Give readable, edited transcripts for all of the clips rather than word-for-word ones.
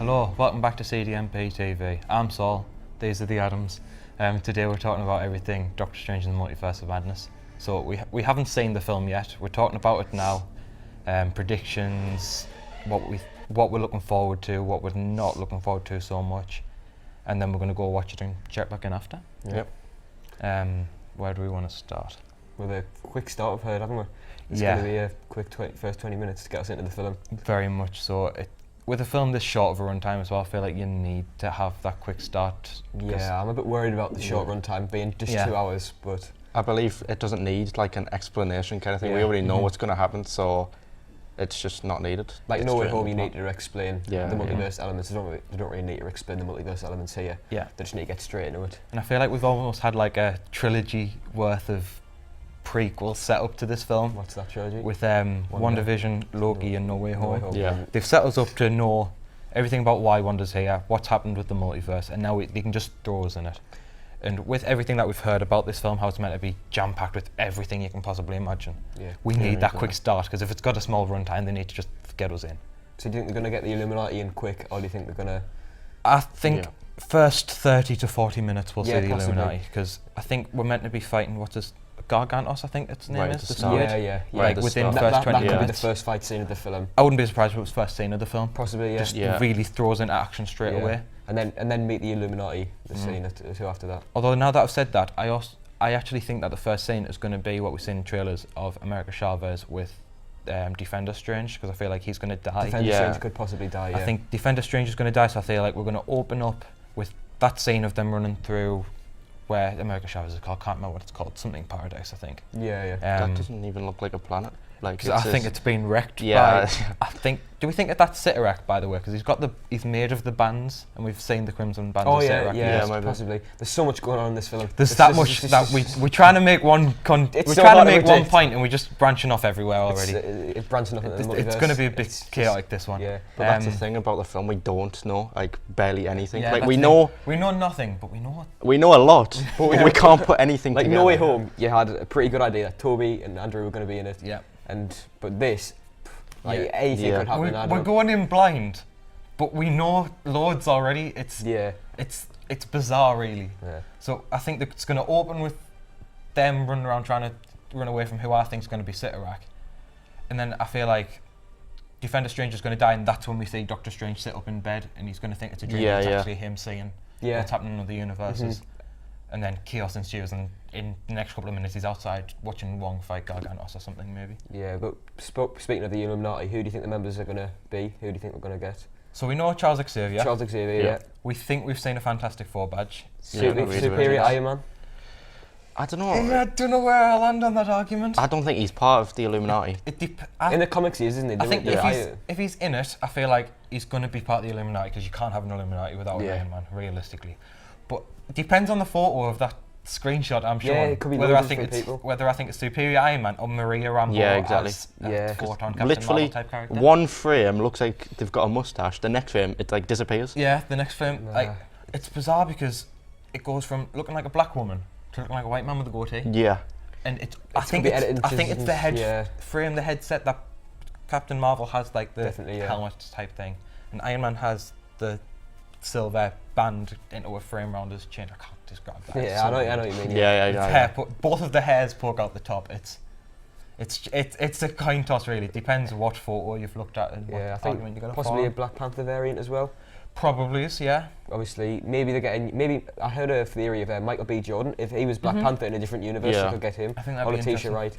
Hello, welcome back to CDMPTV. I'm Saul, these are the Adams. Today we're talking about everything Doctor Strange and the Multiverse of Madness. So we haven't seen the film yet, we're talking about it now. Predictions, what we're looking forward to, what we're not looking forward to so much. And then we're going to go watch it and check back in after. Yep. Where do we want to start? With a quick start we've heard, haven't we? It's going to be a quick first 20 minutes to get us into the film. Very much so. With a film this short of a runtime as well, I feel like you need to have that quick start. Yeah, I'm a bit worried about the short runtime being just 2 hours, but I believe it doesn't need like an explanation kind of thing. We already know what's going to happen, so it's just not needed. Like No Way Home, you need to explain the Yeah. multiverse elements. They don't really need to explain the multiverse elements here. Yeah. They just need to get straight into it. And I feel like we've almost had like a trilogy worth of prequels set up to this film. What's that trilogy? With WandaVision, Loki and No Way Home. Yeah. They've set us up to know everything about why Wanda's here, what's happened with the multiverse, and now they can just throw us in it. And with everything that we've heard about this film, how it's meant to be jam-packed with everything you can possibly imagine, we need that quick start, because if it's got a small runtime, they need to just get us in. So do you think they're going to get the Illuminati in quick, or do you think they're going to... I think first 30 to 40 minutes we'll see the possibly. Illuminati, because I think we're meant to be fighting, Gargantos, I think its name Right is. at the the start. Sword. Yeah. Like within the that first 20 could be minutes. the first fight scene of the film. I wouldn't be surprised if it was first scene of the film. Possibly, yeah. Just really throws into action straight away. And then meet the Illuminati, the scene or two after that. Although now that I've said that, I actually think that the first scene is going to be what we've seen in trailers of America Chavez with Defender Strange, because I feel like he's going to die. Defender Strange could possibly die, I think Defender Strange is going to die, so I feel like we're going to open up with that scene of them running through where America Chavez is called, can't remember what it's called, something Paradise, I think. Yeah. That doesn't even look like a planet. Like I think it's been wrecked Yeah. by, do we think that that's Cyttorak, by the way? Because he's made of the bands, and we've seen the Crimson Bands of Cyttorak. Yeah, possibly. There's so much going on in this film. There's that much that we're trying to make one point, and we're just branching off everywhere already. It's branching off into the multiverse. It's going to be a bit chaotic, this one. Yeah. But that's the thing about the film, we don't know like barely anything. Yeah, like we know nothing, but we know what. We know a lot, but we can't put anything like together. No Way Home, you had a pretty good idea that Toby and Andrew were going to be in it. Yeah. But this, anything could happen. We're going in blind, but we know loads already. It's bizarre, really. Yeah. So I think that it's going to open with them running around trying to run away from who I think is going to be Cyttorak, and then I feel like Defender Strange is going to die, and that's when we see Doctor Strange sit up in bed, and he's going to think it's a dream. It's actually him seeing what's happening in other universes. And then chaos ensues, and in the next couple of minutes he's outside watching Wong fight Gargantos or something, maybe. Yeah, but speaking of the Illuminati, who do you think the members are going to be? Who do you think we're going to get? So we know Charles Xavier. Charles Xavier, yeah. We think we've seen a Fantastic Four badge. Superior Iron Man? I don't know. I don't know where I'll land on that argument. I don't think he's part of the Illuminati. In the comics he is, isn't he? I think if he's in it, I feel like he's going to be part of the Illuminati, because you can't have an Illuminati without an Iron Man, realistically. But it depends on the photo of that screenshot I'm showing. Yeah, it could be whether I think it's Superior Iron Man or Maria Rambeau as Photon Captain Literally, Marvel type character. one frame looks like they've got a mustache. The next frame, it like disappears. Yeah, the next frame, it's bizarre because it goes from looking like a black woman to looking like a white man with a goatee. Yeah. And I think it's the head frame, the headset that Captain Marvel has, like the helmet type thing, and Iron Man has the silver band into a frame around his chin. I can't describe that. Yeah, I know what you mean. Yeah. Both of the hairs poke out the top. It's a coin toss, really. It depends what photo you've looked at and what argument you're going to possibly a Black Panther variant as well. Probably is, yeah. Obviously, maybe they're getting. Maybe I heard a theory of Michael B. Jordan. If he was Black Panther in a different universe, they could get him. I think that'd be interesting. Wright.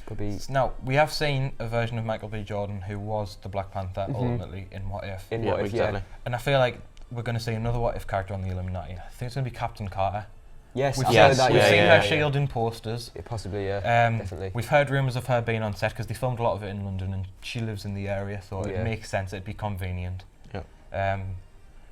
Could be. Now we have seen a version of Michael B. Jordan who was the Black Panther ultimately in What If. Exactly. And I feel like we're going to see another What If character on the Illuminati. I think it's going to be Captain Carter. Yes, we've seen her shield in posters. Yeah, possibly, definitely. We've heard rumours of her being on set because they filmed a lot of it in London, and she lives in the area, so it makes sense. It'd be convenient. Yeah.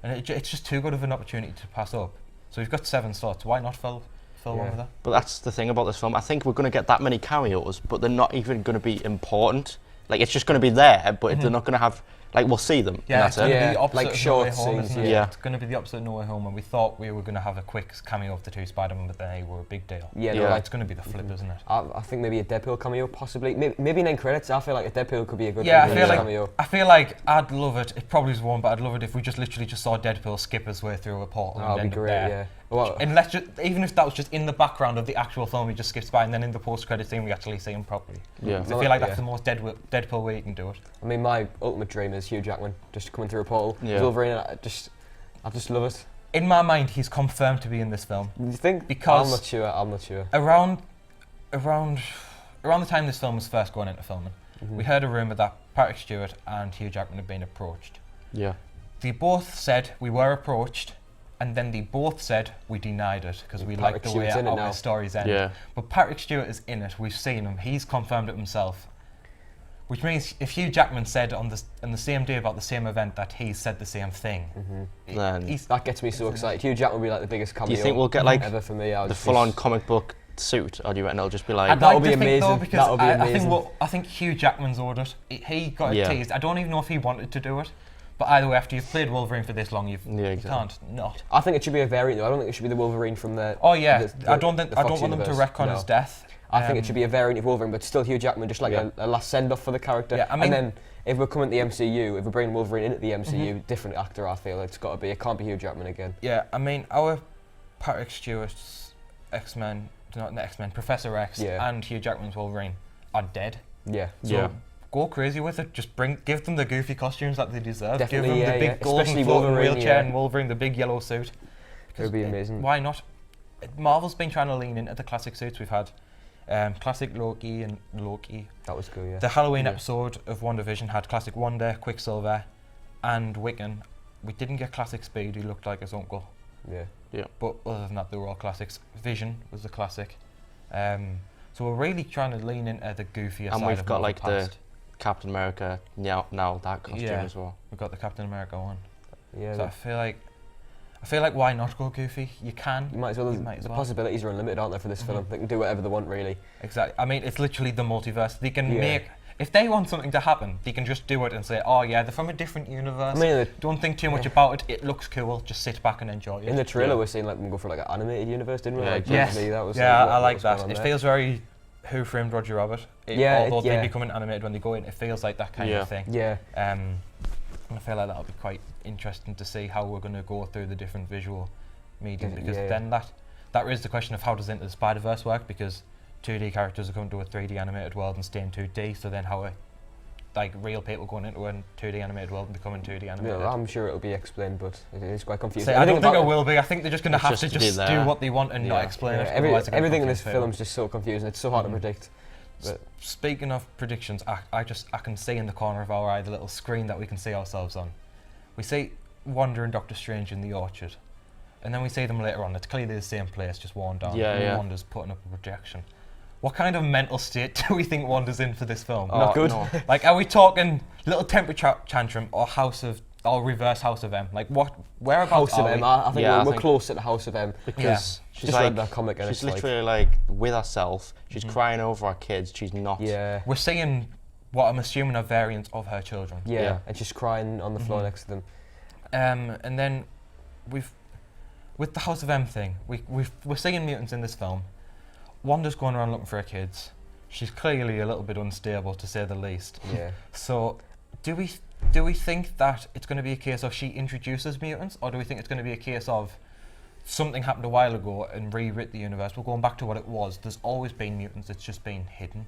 And it's just too good of an opportunity to pass up. So we've got 7 slots. Why not fill one with her? But that's the thing about this film. I think we're going to get that many cameos, but they're not even going to be important. Like, it's just going to be there, but they're not going to have like we'll see them. Yeah, and it's that's going to it. be the opposite like of No short Way Home, scenes, isn't it? yeah. It's going to be the opposite of No Way Home, and we thought we were going to have a quick cameo of the two Spider-Man, but they were a big deal. Yeah, Yeah. It's going to be the flip, isn't it? I think maybe a Deadpool cameo, possibly. Maybe in end credits. I feel like a Deadpool could be a good Yeah, cameo. I feel like I'd love it. It probably is one, but I'd love it if we just literally just saw Deadpool skip his way through a portal and That'd end be up great. there. Yeah. Well, And let's just, even if that was just in the background of the actual film, he just skips by, and then in the post-credit scene we actually see him properly. Yeah. I feel like that's Yeah. the most Deadpool way you can do it. I mean, my ultimate dream is Hugh Jackman just coming through a portal. Yeah. Wolverine. I just love it. In my mind, he's confirmed to be in this film. You think? Because- I'm not sure. Around the time this film was first going into filming, we heard a rumour that Patrick Stewart and Hugh Jackman had been approached. Yeah. They both said we were approached, and then they both said we denied it because we Patrick liked the Stewart's way in it now. our stories end. Yeah. But Patrick Stewart is in it. We've seen him. He's confirmed it himself. Which means if Hugh Jackman said on the same day about the same event that he said the same thing, Then That gets me so excited. Hugh Jackman will be like the biggest cameo do you think we'll get like ever for me. the full-on comic book suit, or do you reckon it'll just be like? I'd That like would be to think though, amazing. because That would be I amazing. think Hugh Jackman's ordered. He got it Yeah. teased. I don't even know if he wanted to do it, but either way, after you've played Wolverine for this long, you exactly. can't not. I think it should be a variant though. I don't think it should be the Wolverine from the. Oh yeah, the I don't Fox want them to universe. retcon No. his death. I think it should be a variant of Wolverine, but still Hugh Jackman, just like Yeah. a last send-off for the character. Yeah, I mean- and then if we're coming to the MCU, if we're bringing Wolverine into the MCU, different actor. I feel it's got to be. It can't be Hugh Jackman again. Yeah, I mean our Patrick Stewart's X-Men, not the X-Men, Professor X, Yeah. and Hugh Jackman's Wolverine are dead. Yeah. So Yeah. go crazy with it. Just give them the goofy costumes that they deserve. Definitely, give them yeah, the big yeah. golden Especially floating Wolverine, wheelchair yeah. and Wolverine the big yellow suit. It would be amazing. Why not? Marvel's been trying to lean into the classic suits. We've had classic Loki and Loki. That was cool. Yeah. The Halloween Yeah. episode of WandaVision had classic Wanda, Quicksilver, and Wiccan. We didn't get classic Speed, who looked like his uncle. Yeah. But other than that, they were all classics. Vision was a classic. So we're really trying to lean into the goofier And side we've of got Marvel like the past. Captain America now that costume Yeah. as well. We've got the Captain America one. Yeah. So I feel like why not go goofy? You can. you might as well. You might as The well. possibilities are unlimited, aren't they, for this film? They can do whatever they want, really. Exactly. I mean, it's literally the multiverse. They can Yeah. make. If they want something to happen, they can just do it and say, "Oh yeah, they're from a different universe." I mean, Don't think too much about it. It looks cool. Just sit back and enjoy it. in the trailer, Yeah. we're seeing like them go for like an animated universe, didn't we? Yeah, Like, exactly. Yes. basically, that was, Yeah, what I like was going that. on It there. feels very Who Framed Roger Rabbit. Yeah, Although they yeah. become an animated when they go in, it feels like that kind Yeah. of thing. Yeah. And I feel like that'll be quite interesting to see how we're going to go through the different visual medium, because Yeah. then that raises the question of how does Into the Spider-Verse work, because 2D characters are coming to a 3D animated world and stay in 2D, so then how are like real people going into a 2D animated world and becoming 2D animated? Yeah, I'm sure it'll be explained, but it is quite confusing. So I don't think it about will be. I think they're just going to It's have just to to be just do there. what they want and not Yeah. explain Yeah, it. Otherwise they're gonna everything in confuse this people. film's just so confusing. It's so hard to predict. But Speaking of predictions, I can see in the corner of our eye the little screen that we can see ourselves on. We see Wanda and Doctor Strange in the orchard, and then we see them later on. It's clearly the same place, just worn down. Yeah, and yeah. Wanda's putting up a projection. What kind of mental state do we think Wanda's in for this film? Not good. No. Like, are we talking little temper tantrum or reverse House of M? Like, whereabouts House of are M, we? I think Yeah, I we're think- close at the House of M. Because she's Just like read that comic and she's it's like- literally like with herself. She's crying over her kids. She's not. Yeah. We're seeing what I'm assuming are variants of her children. Yeah. Yeah. And she's crying on the floor next to them. And then with the House of M thing, we're seeing mutants in this film. Wanda's going around looking for her kids. She's clearly a little bit unstable, to say the least. Yeah. So, do we think that it's going to be a case of she introduces mutants, or do we think it's going to be a case of something happened a while ago and rewrit the universe? We're going back to what it was. There's always been mutants. It's just been hidden.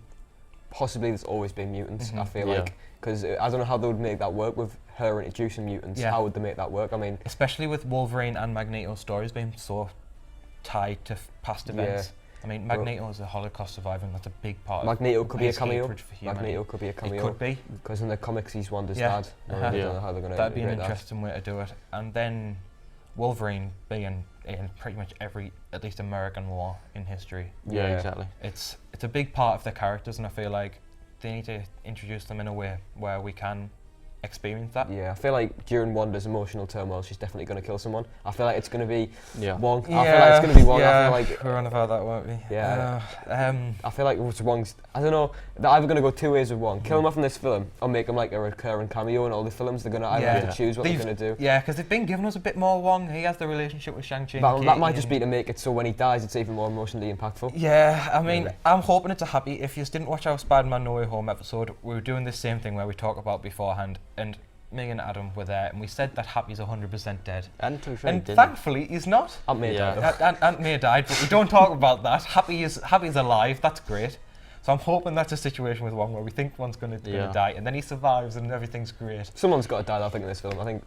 Possibly there's always been mutants, I feel Yeah. like. Because I don't know how they would make that work with her introducing mutants. Yeah. How would they make that work? I mean, Especially with Wolverine and Magneto's stories being so tied to past events. I mean, Magneto is a Holocaust survivor, and that's a big part Magneto of could be a his cameo. hatred for humanity. Magneto could be a cameo. It could be. Because in the comics he's Wanda's Yeah. dad. I Uh-huh. don't Yeah. know how they're going to That'd be an integrate that. interesting way to do it. And then Wolverine being in pretty much every, at least American war in history. Yeah, Yeah. exactly. It's a big part of their characters, and I feel like they need to introduce them in a way where we can experience that. Yeah, I feel like during Wanda's emotional turmoil, she's definitely going to kill someone. I feel like it's going to be Yeah. Wong. I feel like it's going to be Wong. Yeah, I feel like we're on about that, won't we? Yeah. I I feel like it's Wong's. I don't know. They're either going to go two ways with Wong: kill him off in this film, or make him like a recurring cameo in all the films. They're going to either have to choose what they're going to do. Yeah, because they've been giving us a bit more Wong. He has the relationship with Shang-Chi. But that might just be to make it so when he dies, it's even more emotionally impactful. Yeah, I mean, I'm hoping it's a happy. If you didn't watch our Spider-Man No Way Home episode, we were doing this same thing where we talk about beforehand, and me and Adam were there, and we said that Happy's 100% dead. And to be fair, he And didn't. thankfully, he's not. Aunt May Yeah. died. Aunt May died, but we don't talk about that. Happy's alive. That's great. So I'm hoping that's a situation with Wong where we think one's gonna die, and then he survives, and everything's great. Someone's got to die, I think, in this film. I think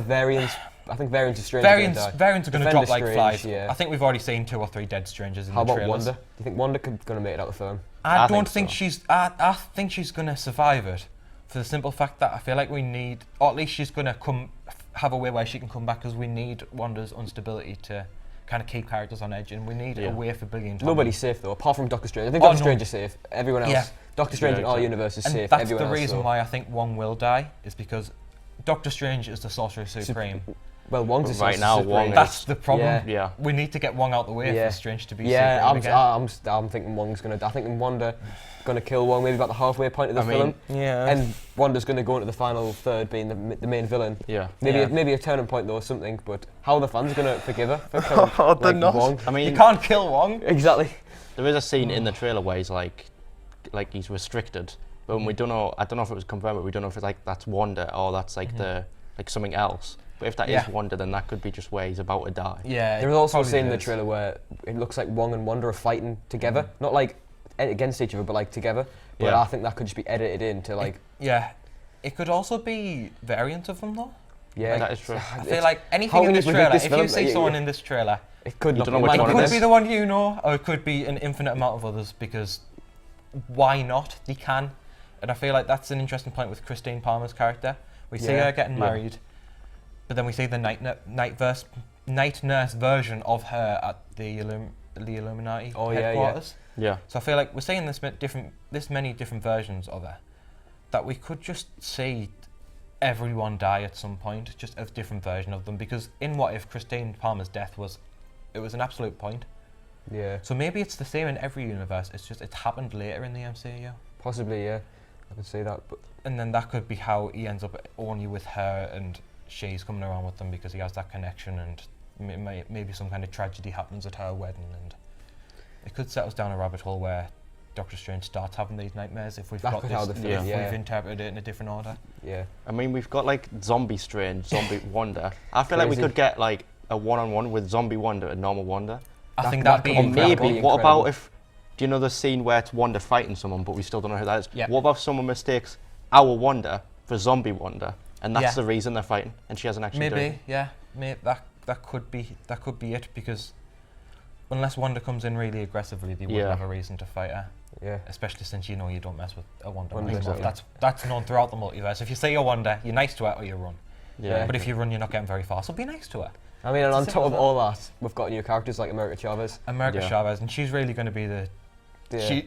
Variants. I think Variants is Strange. Variants are going to drop like Strange, flies. yeah. I think we've already seen 2 or 3 dead strangers in How the about trailers. Wanda? Do you think Wanda going to make it out of the film? I I don't think think so. she's. I think she's going to survive it, for the simple fact that I feel like we need, or at least she's going to have a way where she can come back, because we need Wanda's instability to kind of keep characters on edge, and we need a way for Billy and Tommy. Nobody's safe though, apart from Doctor Strange. I think Doctor Strange is safe. Everyone else, Yeah. Doctor Strange in all exactly. universes And safe. that's Everyone the else, reason though. why I think Wong will die, is because Doctor Strange is the Sorcerer Supreme. Well, Wong's Right now, Wong That's the problem. Yeah. We need to get Wong out the way for Strange to be Yeah, supreme again. I'm thinking Wong's gonna. I think Wanda gonna kill Wong maybe about the halfway point of the film, yeah. and Wanda's gonna go into the final third, being the main villain. Yeah. Maybe a turning point though, or something. But how are the fans gonna forgive her for killing They're not. Wong? I mean, You can't kill Wong. Exactly. there is a scene in the trailer where he's like he's restricted, but we don't know. I don't know if it was confirmed, but we don't know if it's like that's Wanda or that's like something else. But if that is Wanda, then that could be just where he's about to die. Yeah. There was also a probably scene in the is. trailer where it looks like Wong and Wanda are fighting together, not like against each other, but like together. But Yeah. I think that could just be edited in to like. Yeah. It could also be variants of them though. Yeah, That is true. I feel like how anything in can this you predict trailer, this if film? you see Yeah, someone yeah. in this trailer, It could You not don't know be which Mike one it it could is. be the one you know, or it could be an infinite amount of others, because why not? They can. And I feel like that's an interesting point with Christine Palmer's character. We see her getting married, but then we see the night nurse version of her at the Illuminati headquarters. Yeah. So I feel like we're seeing this many different versions of her, that we could just see everyone die at some point, just a different version of them. Because in What If, Christine Palmer's death was an absolute point. Yeah, So maybe it's the same in every universe. It's just it's happened later in the MCU, possibly. Yeah, I could see that. But and then that could be how he ends up only with her, and she's coming around with them because he has that connection, and maybe some kind of tragedy happens at her wedding, and it could set us down a rabbit hole where Doctor Strange starts having these nightmares if we've That got could this, how the film- if yeah. we've interpreted it in a different order. yeah, I mean, we've got like Zombie Strange, Zombie Wanda. I feel like we Crazy. could get like a one-on-one with Zombie Wanda and normal Wanda. I think that that'd be could Or be incredible. maybe, incredible. what about if, do you know the scene where it's Wanda fighting someone, but we still don't know who that is? Yeah. What about if someone mistakes our Wanda for Zombie Wanda, and that's Yeah. the reason they're fighting, and she hasn't actually done it? Maybe, yeah, that could be it, because unless Wanda comes in really aggressively, they wouldn't Yeah. have a reason to fight her. yeah. Especially since you know you don't mess with a Wanda. Wanda, Maximoff. exactly. That's known throughout the multiverse. If you see a Wanda, you're nice to her or you run. Yeah. But if you run, you're not getting very far. So be nice to her. I mean, and on It's top of simple. all that, we've got new characters like America Chavez. America Yeah. Chavez, and she's really going to be the. Yeah.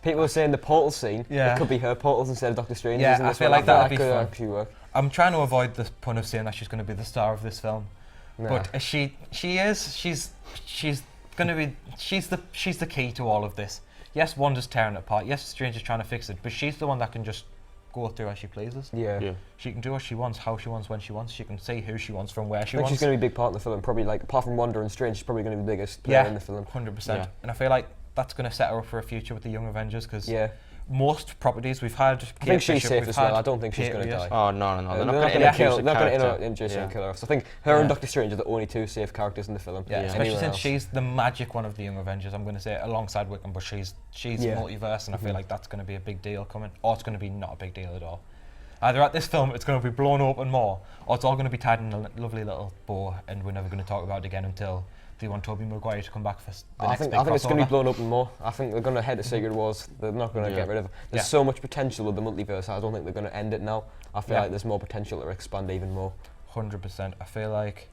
People are saying the portal scene. Yeah. It could be her portals instead of Doctor Strange. Yeah, in I this feel one. like that'd be could fun. actually work. I'm trying to avoid the pun of saying that she's going to be the star of this film, Nah. but she is. She's going to be. She's the key to all of this. Yes, Wanda's tearing it apart. Yes, Strange is trying to fix it, but she's the one that can just go through as she pleases. Yeah. Yeah. She can do what she wants, how she wants, when she wants. She can say who she wants from where I she think wants. she's going to be a big part in the film. Probably like apart from Wanda and Strange, she's probably going to be the biggest player in the film. 100%. Yeah. And I feel like that's going to set her up for a future with the Young Avengers, because Yeah. most properties we've had. I think she's safe as well. I don't think she's going to die. Oh, no. They're not They're going not to going to kill. introduce They're a not going character. to introduce Yeah. and kill her. So I think her and Yeah. Doctor Strange are the only two safe characters in the film. Yeah, Yeah. especially Anyone since else. she's the magic one of the Young Avengers. I'm going to say it alongside Wickham, but she's Yeah. multiverse, and I feel like that's going to be a big deal coming, or it's going to be not a big deal at all. Either at this film it's going to be blown open more, or it's all going to be tied in a lovely little bow, and we're never going to talk about it again until they want Tobey Maguire to come back for the I next think big it's going to crossover. be blown open more. I think they're going to head to Secret Wars. They're not going to Yeah. get rid of it. There's Yeah. so much potential with the multiverse. I don't think they're going to end it now. I feel Yeah. like there's more potential to expand even more. 100%. I feel like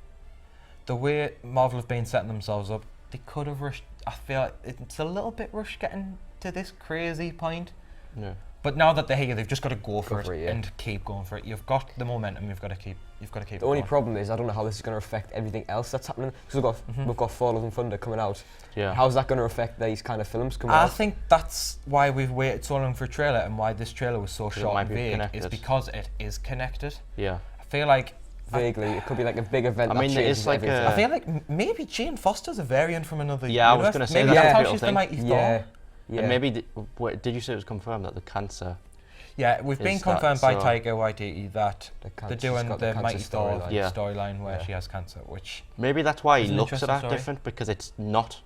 the way Marvel have been setting themselves up, they could have rushed. I feel like it's a little bit rushed getting to this crazy point. Yeah. But now that they're here, they've just got to go for it yeah. and keep going for it. You've got the momentum. You've got to keep. The only problem is I don't know how this is going to affect everything else that's happening. Because we've got Fall of Thunder coming out. Yeah. How's that going to affect these kind of films coming I out? think that's why we've waited so long for a trailer, and why this trailer was so short and vague. Connected. Is because it is connected. Yeah. I feel like. Vaguely, it could be like a big event. I mean, it's like I feel like maybe Jane Foster's a variant from another universe. I was going to say maybe that's how what she's the people mighty think. Thor. Yeah. And maybe, did you say it was confirmed that the cancer? Yeah, we've been Is confirmed that by so? Taika Waititi that they're doing the mighty Thor storyline. storyline where she has cancer, which Maybe that's why he is an looks at interesting that story. different, because it's not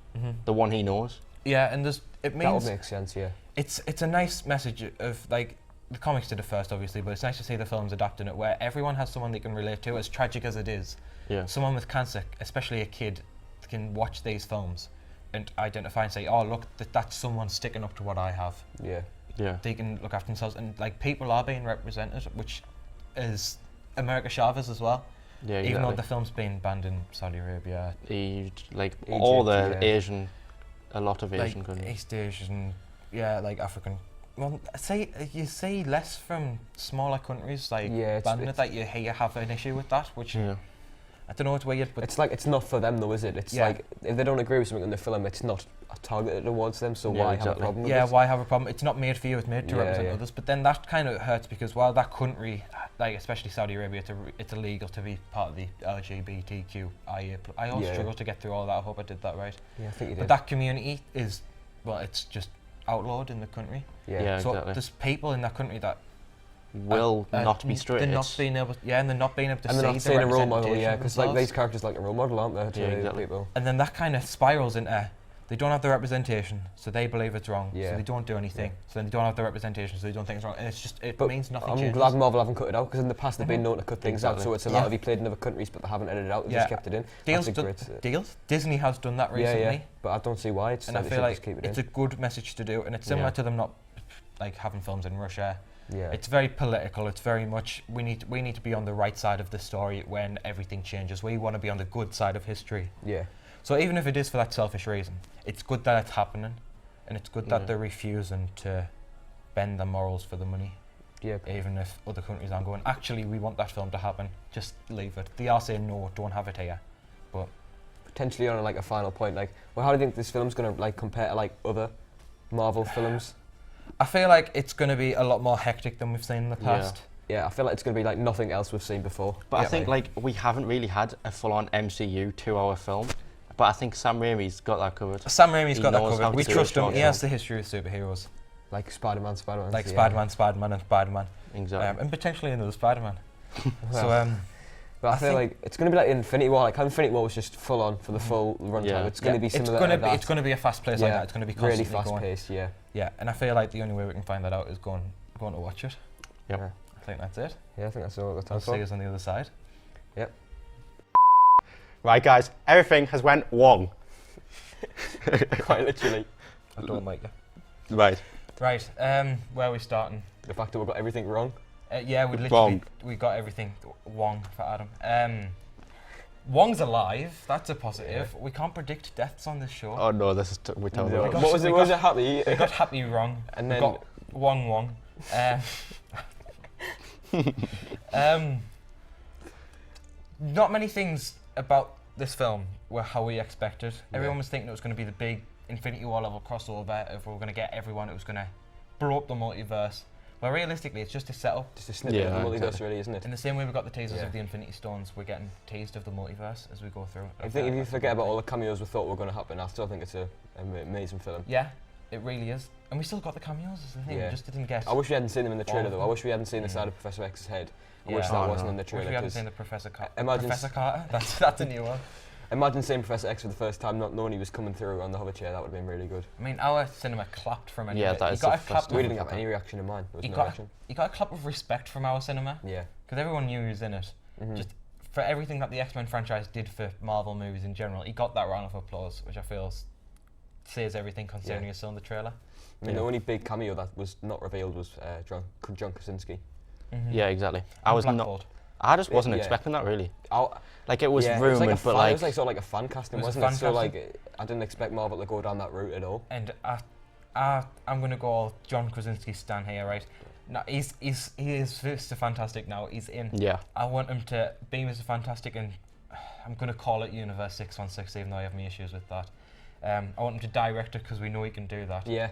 the one he knows. Yeah, and it That means would make sense, yeah. it's a nice message of like the comics did it first, obviously, but it's nice to see the films adapting it where everyone has someone they can relate to, as tragic as it is. Yeah. Someone with cancer, especially a kid, can watch these films and identify and say, "Oh, look, that's someone sticking up to what I have." Yeah. Yeah. They can look after themselves, and like people are being represented, which is America Chavez as well. Yeah, exactly. Even though the film's been banned in Saudi Arabia, Like Egypt, all the yeah. Asian, a lot of Asian like countries. East Asian, yeah, like African. Well, you see less from smaller countries like Yeah, banning it, that you hear have an issue with that, which Yeah. I don't know, it's weird, but It's like, it's not for them though, is it? It's Yeah. like, if they don't agree with something in the film, it's not targeted towards them, so Yeah, why have a exactly. problem with yeah, it? why have a problem? It's not made for you, it's made to Yeah, represent yeah. others. But then that kind of hurts because while that country, like especially Saudi Arabia, it's illegal to be part of the LGBTQIA. I always Yeah. struggle to get through all that. I hope I did that right. Yeah, I think you But did. that community is, well, it's just outlawed in the country. Yeah, So exactly. there's people in that country that Will not be straight. They're not being able, and they're not being able to And see they're not seeing the a role model, yeah, representation of because like themselves. these characters like a role model, aren't they, to Yeah, exactly. people? And then that kind of spirals into they don't have the representation, so they believe it's wrong, Yeah. so they don't do anything. Yeah. So then they don't have the representation, so they don't think it's wrong, and it But means nothing I'm changes. glad Marvel haven't cut it out, because in the past they've been known to cut things out, Exactly. so it's allowed Yeah. to be played in other countries, but they haven't edited it out, they Yeah. just kept it in. Deals, That's a great, deals. Disney has done that recently, yeah, but I don't see why. It's and I like they feel should like just keep it it's in. a good message to do, and it's similar Yeah. to them not like having films in Russia. Yeah. It's very political. It's very much we need to be on the right side of the story when everything changes. We want to be on the good side of history. Yeah. So even if it is for that selfish reason, it's good that it's happening, and it's good that Yeah. they're refusing to bend their morals for the money. Yeah. Even if other countries aren't going, actually, we want that film to happen, just leave it. They are saying no, don't have it here. But Potentially on like a final point, like, well, how do you think this film's gonna like compare to like other Marvel films? I feel like it's going to be a lot more hectic than we've seen in the Yeah. past. Yeah, I feel like it's gonna be like nothing else we've seen before. But I Yeah. think like we haven't really had a full-on MCU 2-hour film. But I think Sam Raimi's got that covered. Sam Raimi's He got that knows how covered. to We do trust it, him. don't He he? has the history of superheroes, Like Spider-Man, like yeah. Spider-Man, and Spider-Man, Exactly. and potentially another Spider-Man. Well, So but I I feel think- like it's gonna be like Infinity War. Like how Infinity War was just full on for the full runtime. Yeah. It's gonna be it's similar going to to be that. it's going to be a fast pace like that. It's going to be really constantly fast going. paced. Yeah. Yeah, and I feel like the only way we can find that out is going to watch it. Yep. Yeah. I think that's it. Yeah, I think that's all the time I'll for. see us on the other side. Right, guys, everything has went wrong. Quite literally. I don't like it. Right. Right, where are we starting? The fact that we got everything wrong. Yeah, we literally Wong. we got everything Wong for Adam. Wong's alive. That's a positive. We can't predict deaths on this show. Oh no, this is we're telling No. you. got- What was we it? got- Was it happy? We got happy wrong. And We then got Wong. Not many things about this film were how we expected. Everyone was thinking it was going to be the big Infinity War level crossover. If we were going to get everyone, it was going to blow up the multiverse. Well, realistically, it's just a setup. just a snippet Yeah, of the multiverse, exactly. really, isn't it? In the same way we got the teasers Yeah. of the Infinity Stones, we're getting teased of the multiverse as we go through. I think if you forget about all the cameos we thought were going to happen, I still think it's an amazing film. Yeah, it really is. And we still got the cameos, is the thing. Yeah. We just didn't get. I wish we hadn't seen them in the All trailer of though. I them. wish we hadn't seen the Mm. side of Professor X's head. I Yeah. wish that Oh, wasn't no. in the Wish trailer. we hadn't 'Cause seen the Professor Carter. imagine Professor Carter? That's a new one. imagine seeing Professor X for the first time, not knowing he was coming through on the hover chair. That would have been really good. I mean, our cinema clapped from any Yeah, of it. that You is got the a clap first We time. of- didn't have any reaction in mine. There was You no got- reaction. You got a clap of respect from our cinema Yeah. because everyone knew he was in it. Mhm. Just for everything that the X-Men franchise did for Marvel movies in general, he got that round of applause, which I feel says everything concerning his son, the trailer. I mean, Yeah. the only big cameo that was not revealed was John Krasinski. Yeah, exactly. I And was not. Blackboard. I just wasn't Yeah. expecting that really. Oh, Like it was yeah, rumoured, it was but it like was like sort of like a fan casting, It was a wasn't it? fan So casting. like, I didn't expect Marvel to go down that route at all. And I'm going to go all John Krasinski stan here, right? No, he is Mr. Fantastic now. He's in. Yeah. I want him to be Mr. Fantastic, and I'm going to call it Universe 616, even though I have my issues with that. I want him to direct it because we know he can do that. Yeah.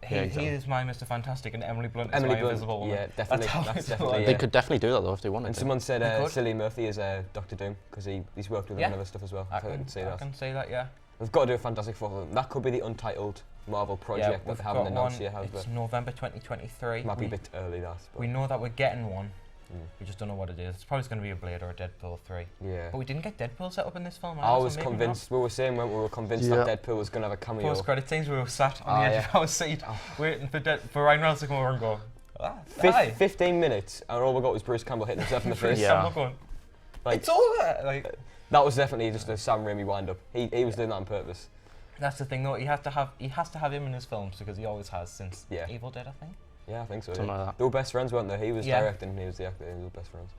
He is my Mr. Fantastic, and Emily Blunt is my Invisible Woman. Yeah, definitely. That's definitely. They could definitely do that though if they wanted And to. someone said Cillian Murphy is Doctor Doom because he's worked with him on other stuff as well. I can say that. Yeah. We've got to do a Fantastic Four film. That could be the untitled Marvel project that they haven't announced yet. It's November 2023. Might be a bit early, that. We know that we're getting one. We just don't know what it is. It's probably going to be a Blade or a Deadpool 3. Yeah. But we didn't get Deadpool set up in this film. I was convinced. We were saying when we were convinced that Deadpool was going to have a cameo. Post-credit scenes, we were sat on the edge of our seat, waiting for Ryan Reynolds to come over and go. 15 minutes, and all we got was Bruce Campbell hitting himself in the face. Going, it's over. Like that was definitely just a Sam Raimi wind-up. He was doing that on purpose. That's the thing, though. He has to have him in his films because he always has since Evil Dead, I think. Yeah, I think so. Something like that. They were best friends, weren't they? He was directing, he was the actor. They were best friends.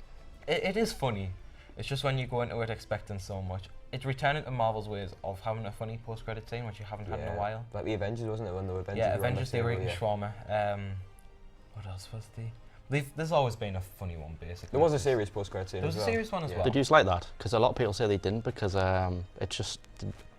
It is funny. It's just when you go into it expecting so much. It's returning to Marvel's ways of having a funny post-credit scene, which you haven't had in a while. Like the Avengers, wasn't it? When the Avengers were Avengers, they were eating shawarma. What else was there's always been a funny one, basically. There was a serious post-credit scene. There was a serious one as well. Did you like that? Because a lot of people say they didn't because it just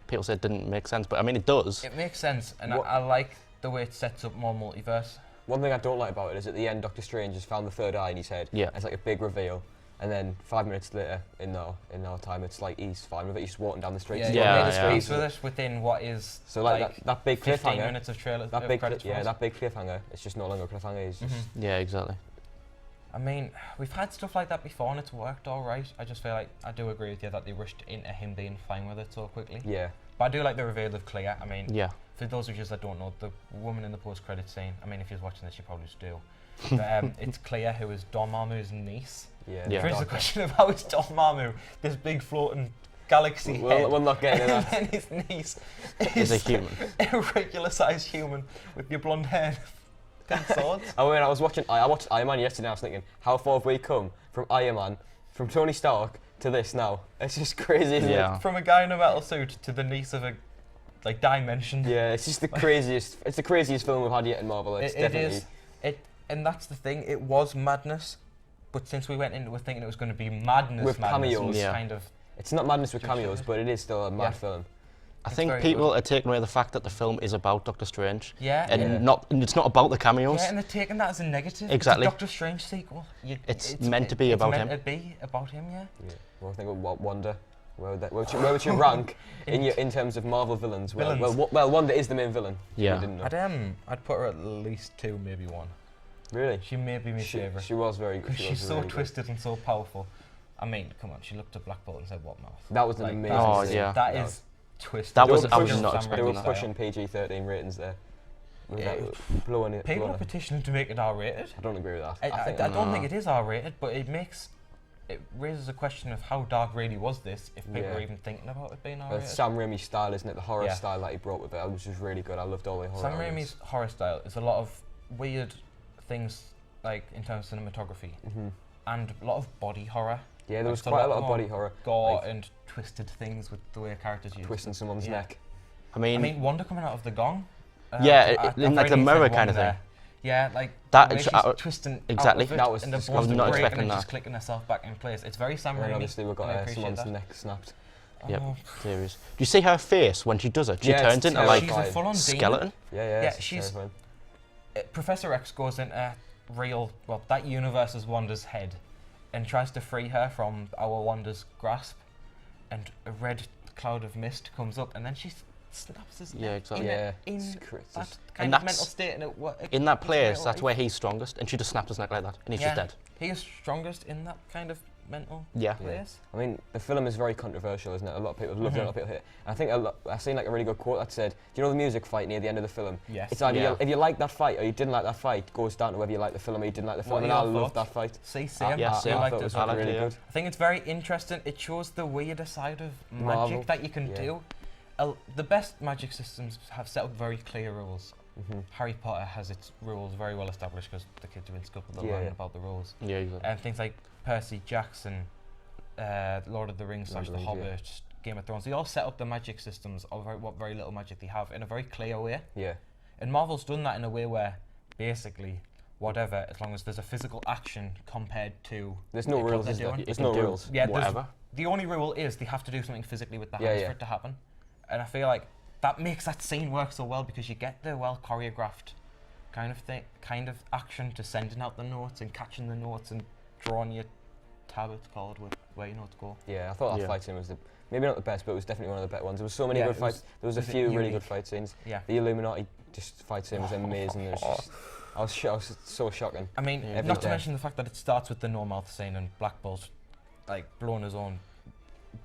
people said it didn't make sense, but I mean it does. It makes sense, and I like the way it sets up more multiverse. One thing I don't like about it is at the end, Doctor Strange has found the third eye in his head. Yeah. It's like a big reveal, and then 5 minutes later, in our time, it's like he's fine with it. He's just walking down the street. He's with it within what is so like that big 15 cliffhanger. minutes of trailer. That big cliffhanger. It's just no longer a cliffhanger. It's just yeah, exactly. I mean, we've had stuff like that before and it's worked all right. I just feel like I do agree with you that they rushed into him being fine with it so quickly. Yeah. But I do like the reveal of Clea. I mean, for those of you that don't know, the woman in the post-credit scene, I mean, if you're watching this, you probably just do. But it's Clea, who is Dormammu's niece. Yeah. There is a question of how is Dormammu, this big floating galaxy head, we're not getting into that. And then his niece is a human. A regular-sized human with your blonde hair. Swords. I mean, I watched Iron Man yesterday. I was thinking, how far have we come from Iron Man, from Tony Stark to this now? It's just crazy, isn't it? From a guy in a metal suit to the niece of a dimension. Yeah, it's just the craziest. It's the craziest film we've had yet in Marvel. It's definitely. And that's the thing. It was madness, but since we went into it thinking it was going to be madness with cameos, kind of. It's not madness with cameos, but it is still a mad film. I think people are taking away the fact that the film is about Doctor Strange. Yeah. And it's not about the cameos. Yeah, and they're taking that as a negative. Exactly. It's a Doctor Strange sequel. It's meant to be about him. It's meant to be about him, yeah. Well, I think Wanda. Where would you rank in terms of Marvel villains? Well, Wanda is the main villain. Yeah. I'd put her at least 2, maybe 1. Really? She may be my favourite. She was very good. Because she's so twisted and so powerful. I mean, come on, she looked at Black Bolt and said, "What mouth?" That was an amazing scene. Yeah. That is twisted. I was not expecting that. They were pushing PG-13 ratings there. Blowing it. People are petitioning to make it R-rated. I don't agree with that. I don't think it is R-rated, but it raises a question of how dark really was this, if people are even thinking about it being R-rated. Sam Raimi's style, isn't it? The horror style that he brought with it, which was really good. I loved all the horror. Sam Raimi's horror style is a lot of weird things, like in terms of cinematography, and a lot of body horror. Yeah, there was quite a lot of body horror. Gore and twisted things with the way characters use. Twisting someone's neck. I mean, Wanda coming out of the gong. In like the mirror kind of thing. Yeah, like that. She's twisting exactly. Out of it, and the bones not expecting that. She's clicking herself back in place. It's very Sam Raimi. And obviously we've got someone's neck snapped. Yep, serious. Do you see her face when she does it? She turns into like she's a full-on skeleton. Yeah, she's. Professor X goes into that universe's Wanda's head, and tries to free her from our Wanda's grasp, and a red cloud of mist comes up, and then she snaps his neck. Yeah, exactly. In that kind of mental state, and in that place, that's where he's strongest, and she just snaps his neck like that, and he's just dead. He is strongest in that kind of mental place. I mean, the film is very controversial, isn't it? A lot of people love it, a lot of people hate it. And I think I've seen like a really good quote that said, "Do you know the music fight near the end of the film? Yes. It's either if you like that fight or you didn't like that fight, it goes down to whether you like the film or you didn't like the film." And I loved that fight. Same. I thought it was really good. I think it's very interesting. It shows the weirder side of magic that you can do. The best magic systems have set up very clear rules. Harry Potter has its rules very well established because the kids are in school, but they'll learn about the rules. Yeah, exactly. And things like Percy Jackson, Lord of the Rings, The Hobbit, Game of Thrones, they all set up the magic systems of what very little magic they have in a very clear way. Yeah. And Marvel's done that in a way where basically whatever, as long as there's a physical action compared to There's no rules. There's no rules. Yeah, whatever. The only rule is they have to do something physically with the Yeah, hands yeah. for it to happen. And I feel like that makes that scene work so well because you get the well choreographed kind of action to sending out the notes and catching the notes and drawing your tab, it's called, with where you know to go. Yeah, I thought that Yeah. fight scene was maybe not the best, but it was definitely one of the better ones. There was so many Yeah, good it was- fights. There was a was few really unique. good fight scenes. Yeah. The Illuminati just fight scene was amazing. It was just, I was so shocking. I mean, Yeah. not to Yeah. mention the fact that it starts with the no mouth scene and Black Bull's like blowing his own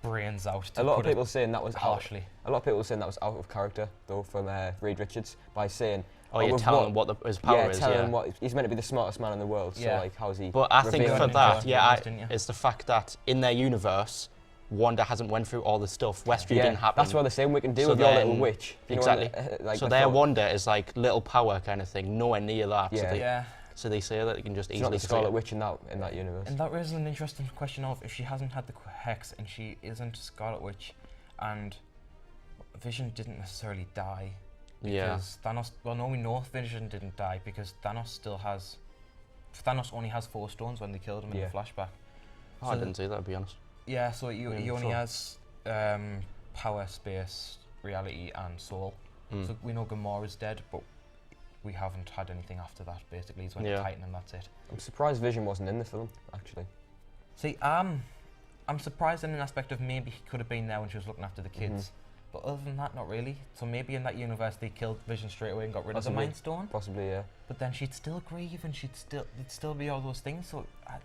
brains out. To A lot of put it people saying that was harshly. A lot of people were saying that was out of character though from Reed Richards by saying. Oh, you're with telling him what his power yeah, is, telling yeah. him what he's meant to be the smartest man in the world. Yeah. So like, how's he? But I think revealing for it? that, Yeah, yeah, didn't you? it's the fact that in their universe, Wanda hasn't went through all the stuff. Westview Yeah, didn't happen. that's what they're saying we can do So with your little then- witch. You know, exactly. like So I their thought- Wanda is like little power kind of thing, nowhere near that. Yeah. Yeah. So they say that you can just She's not easily the see Scarlet it. Witch in that universe. And that raises an interesting question of if she hasn't had the hex and she isn't Scarlet Witch, and Vision didn't necessarily die. Yeah. Because Thanos, well, no, we know Vision didn't die because Thanos only has 4 stones when they killed him in Yeah. the flashback. Oh, I didn't see that, to be honest. Yeah, so he only sure. has power, space, reality, and soul. Mm. So we know Gamora's dead, but we haven't had anything after that. Basically, he's went to Yeah. Titan, and that's it. I'm surprised Vision wasn't in the film actually. See, I'm surprised in an aspect of maybe he could have been there when she was looking after the kids. But other than that, not really. So maybe in that universe they killed Vision straight away and got rid of the Possibly. Mind Stone. Possibly, yeah. But then she'd still grieve and it'd still be all those things. So I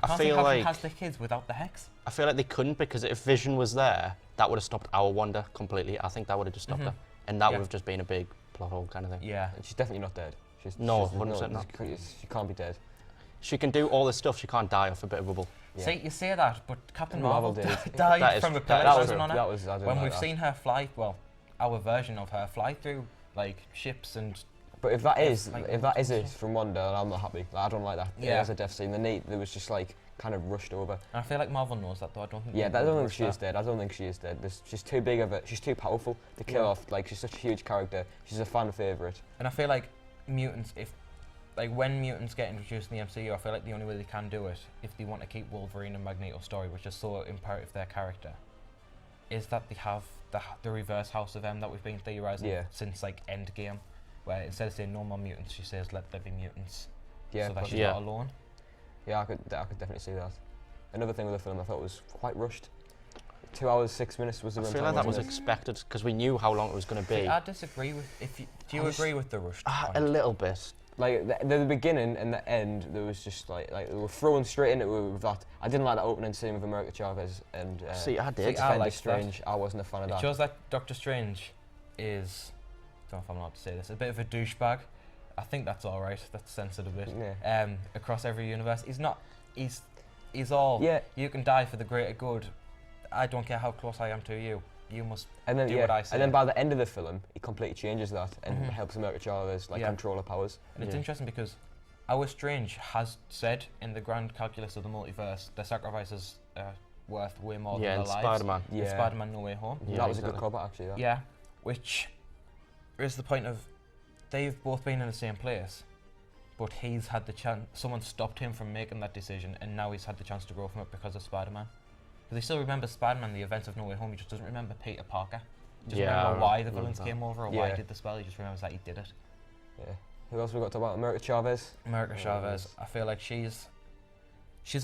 I can't feel think how like- she has the kids without the hex. I feel like they couldn't because if Vision was there, that would have stopped our Wanda completely. I think that would have just stopped her. And that Yeah. would have just been a big plot hole kind of thing. Yeah. And she's definitely not dead. No, 100% not. She can't be dead. She can do all this stuff, she can't die off a bit of rubble. Yeah. See, you say that, but Captain Marvel Marvel did. died That is- from a that pillar is frozen true. on her. That was I didn't When like we've that. seen her fly, well, our version of her fly through like ships and But if that is like, if that is it stuff. from Wanda, then I'm not happy. Like, I don't like that. Yeah. As a death scene, there was just like kind of rushed over. and I feel like Marvel knows that though. I don't think. Yeah, they I don't would think rush she is that. dead. I don't think she is dead. She's too big of a. She's too powerful to kill Yeah. off. Like she's such a huge character. She's a fan favorite. And I feel like mutants, when mutants get introduced in the MCU, I feel like the only way they can do it, if they want to keep Wolverine and Magneto's story, which is so imperative to their character, is that they have the reverse House of M that we've been theorising Yeah. since like Endgame, where instead of saying no more mutants, she says let there be mutants, Yeah, so that but- she's Yeah. not alone. Yeah, I could definitely see that. Another thing with the film I thought was quite rushed. 2 hours 6 minutes was the I runtime. feel like that was wasn't it? expected because we knew how long it was going to be. I disagree with. Do you agree with the rush? A little bit. Like the beginning and the end, there was just like they were throwing straight into it with that. I didn't like that opening scene with America Chavez and See, I did. See, I Defender liked Strange. I wasn't a fan of It that. shows that Doctor Strange is, I don't know if I'm allowed to say this, a bit of a douchebag. I think that's all right. That's censored a bit. Yeah. Across every universe, he's not. He's all. Yeah. You can die for the greater good. I don't care how close I am to you. You must And then do what I say. and then by the end of the film, he completely changes that and Mhm. helps America Chavez Yeah. control her powers. And it's Yeah. interesting because our Strange has said in the grand calculus of the multiverse, their sacrifices are worth way more Yeah, than and their lives. Spider-Man. In Yeah. Spider-Man No Way Home. Yeah, that was a good exactly. callback actually. That. Yeah, which is the point of they've both been in the same place, but he's had the chance. Someone stopped him from making that decision, and now he's had the chance to grow from it because of Spider-Man. Because he still remembers Spider-Man, the events of No Way Home. He just doesn't remember Peter Parker. He doesn't Yeah, remember why the I villains remember came over or why he Yeah. did the spell. He just remembers that he did it. Yeah. Who else we got to talk about? America Chavez. America Yeah, Chavez. yes. I feel like she's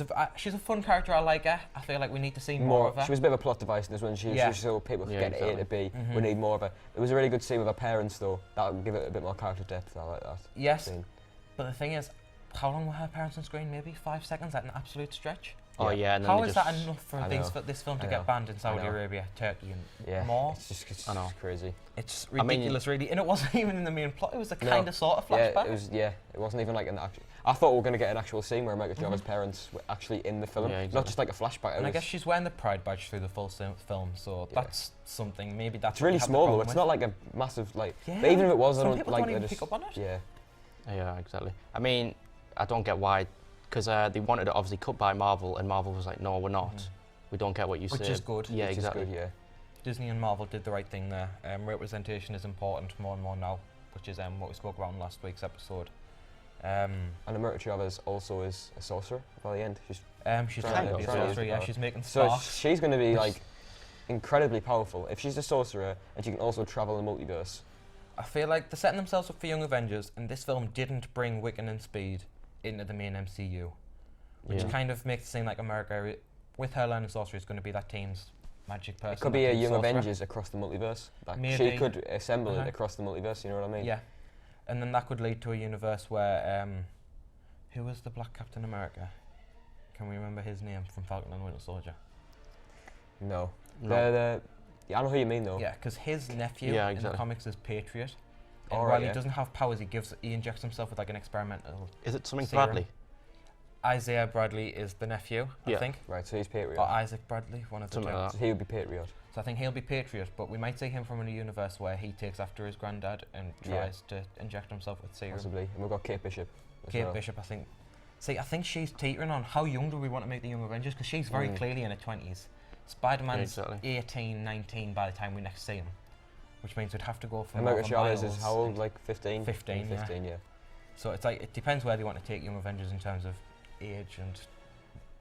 a fun character. I like her. I feel like we need to see more of her. She was a bit of a plot device in this one. She Yeah. was so people Yeah, get A to exactly. B. Mhm. We need more of her. It was a really good scene with her parents though. That would give it a bit more character depth. I like that. Yes, Scene. but the thing is, how long were her parents on screen? Maybe 5 seconds at an absolute stretch. Oh Yeah. yeah, and then How they is just, that enough for I know. this film to I get know. banned in Saudi know. Arabia, Turkey, and Yeah. more? It's I know. crazy. It's I mean, ridiculous, really. And it wasn't even in the main plot. It was a No. kind of sort of flashback. Yeah, it was. Yeah, it wasn't even like an actual. I thought we were going to get an actual scene where America Chavez' Mhm. parents were actually in the film, Yeah, not exactly. just like a flashback. It And I was- guess she's wearing the Pride badge through the full film, so Yeah. that's something. Maybe that's it's really what you have the small though. problem It's with. not like a massive like. Yeah. But even if it was, I Some don't people like. don't even they pick just- up on it. Yeah. Yeah, exactly. I mean, I don't get why, because they wanted it obviously cut by Marvel, and Marvel was like, no, we're not. Mhm. We don't care what you Which say. is good. Yeah, Which exactly. Is good, yeah. Disney and Marvel did the right thing there. Representation is important more and more now. which is what we spoke about in last week's episode. And America Chavez also is a sorcerer by the end. She's She's trying trying to to be a try to use sorcerer, the yeah. power. She's making so sparks. she's going to be like incredibly powerful if she's a sorcerer and she can also travel the multiverse. I feel like they're setting themselves up for Young Avengers, and this film didn't bring Wiccan and Speed into the main MCU, which kind of makes it seem like America, with her learning sorcery, is going to be that team's magic person. It could be a Young Avengers across the multiverse. Like Maybe. she could assemble it across the multiverse. You know what I mean? Yeah, and then that could lead to a universe where who was the Black Captain America? Can we remember his name from Falcon and the Winter Soldier? No. No. Yeah, I know who you mean though. Yeah, because his nephew Yeah, in the exactly. comics is Patriot. And Alright, while yeah. he doesn't have powers, he injects himself with like an experimental. Is it something serum. Bradley? Isaiah Bradley is the nephew, I Yeah. think. Right, so he's Patriot. Or Isaac Bradley, one of the two. Something like So he would be Patriot. So I think he'll be Patriot, but we might see him from a universe where he takes after his granddad and tries to inject himself with serum. Possibly. And we've got Kate Bishop. as Kate well. Bishop, I think. See, I think she's teetering on how young do we want to make the Young Avengers, because she's very clearly in her 20s. Spider-Man's Yeah, exactly. 18, 19 by the time we next see him, which means we'd have to go from America more of a Chavez is Miles how old? and- Like 15? 15, yeah. 15, yeah. So it's like, it depends where they want to take Young Avengers in terms of age and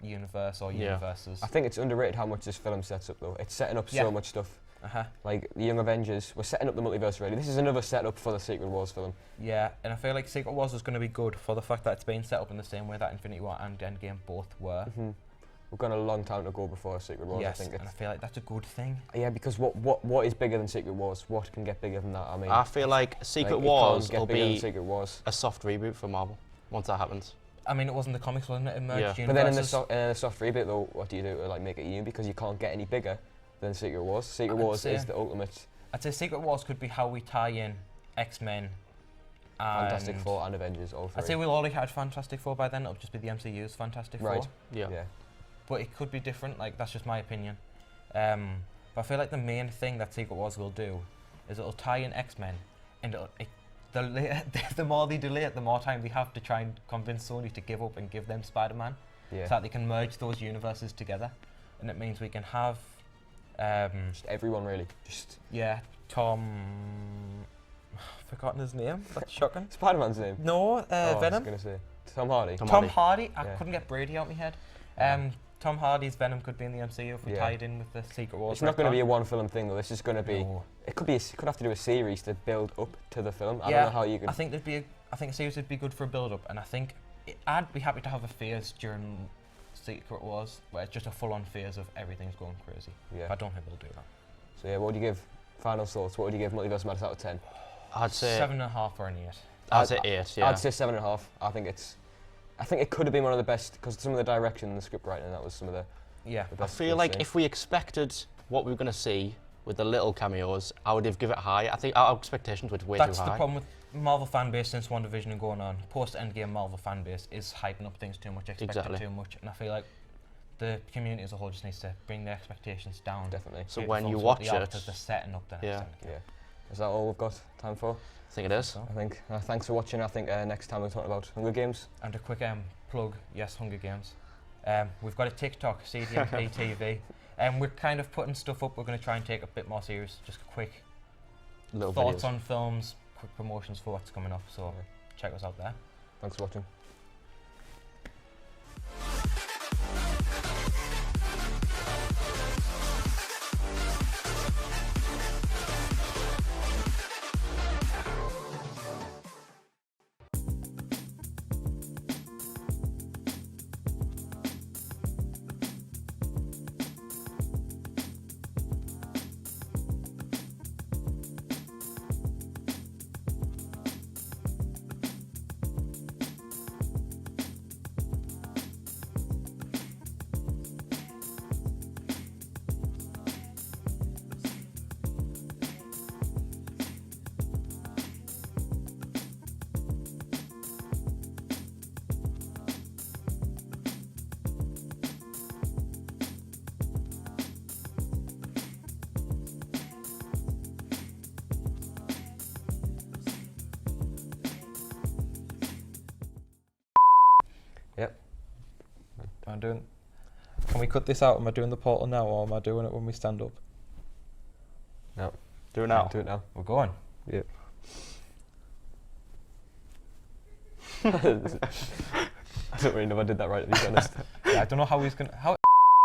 universe or Yeah. universes. I think it's underrated how much this film sets up though. It's setting up so much stuff. Like the Young Avengers, we're setting up the multiverse already. This is another setup for the Secret Wars film. Yeah, and I feel like Secret Wars is going to be good for the fact that it's been set up in the same way that Infinity War and Endgame both were. We've got a long time to go before Secret Wars. Yes, I think and I feel like that's a good thing. yeah, because what is bigger than Secret Wars? What can get bigger than that? I mean, I feel like Secret it Wars can't get will bigger than be Secret Wars. a soft reboot for Marvel once that happens. I mean, it wasn't the comics, wasn't it? It merged Yeah. But then in the, universes. soft reboot though, what do you do to like make it new? Because you can't get any bigger than Secret Wars. Secret I'd Wars say- is the ultimate I'd say Secret Wars could be how we tie in X-Men and Fantastic Four and Avengers, all three. I'd say we'll already had Fantastic Four by then. It'll just be the MCU's Fantastic Right. Four. Yeah. Yeah. But it could be different. Like, that's just my opinion. But I feel like the main thing that Secret Wars will do is it'll tie in X-Men, and the more they delay it, the more time they have to try and convince Sony to give up and give them Spider-Man, Yeah. so that they can merge those universes together. And it means we can have, Just everyone really. Just yeah, Tom. I've forgotten his name. That's shocking. Spider-Man's name. No, Oh, I was Venom. gonna say Tom Hardy. Tom Hardy. I Yeah. couldn't get Brady out of my head. Yeah. Tom Hardy's Venom could be in the MCU if we Yeah. tied in with the Secret Wars. It's not going to retcon. be a one-film thing though. This is going to be. No. It could be. Could have to do a series to build up to the film. I Yeah, don't know how you could. I think I think a series would be good for a build-up, and I think I'd be happy to have a phase during Secret Wars where it's just a full-on phase of everything's going crazy. Yeah. But I don't think they'll do that. So yeah, what would you give? Final thoughts. What would you give Multiverse Madness out of 10? I'd say 7.5 or an 8. I'd say 8. Yeah. I'd say 7.5. I think it could have been one of the best because some of the direction and the script writing that was some of the. Yeah. the I best feel we've like seen. if we expected what we were going to see with the little cameos, I would have given it high. I think our expectations were way That's too the high. problem with Marvel fan base since WandaVision and going on. Post-Endgame Marvel fan base is hyping up things too much, expecting Exactly. too much, and I feel like the community as a whole just needs to bring their expectations down. Definitely. So Take when the you films watch what they are, it, because they're setting up the next Yeah. Endgame. Yeah. Is that all we've got time for? I think it is. So. I think. Thanks for watching. I think next time we're talking about Hunger Games. And a quick plug, yes, Hunger Games. We've got a TikTok, CDMPTV, and we're kind of putting stuff up. We're going to try and take it a bit more serious, just quick Little thoughts videos. on films, quick promotions for what's coming up. So Yeah. check us out there. Thanks for watching. Yep. Can we cut this out? Am I doing the portal now, or am I doing it when we stand up? No. Do it now. Do it now. We're going. Yep. I don't really know if I did that right, to be honest. Yeah, I don't know how he's gonna.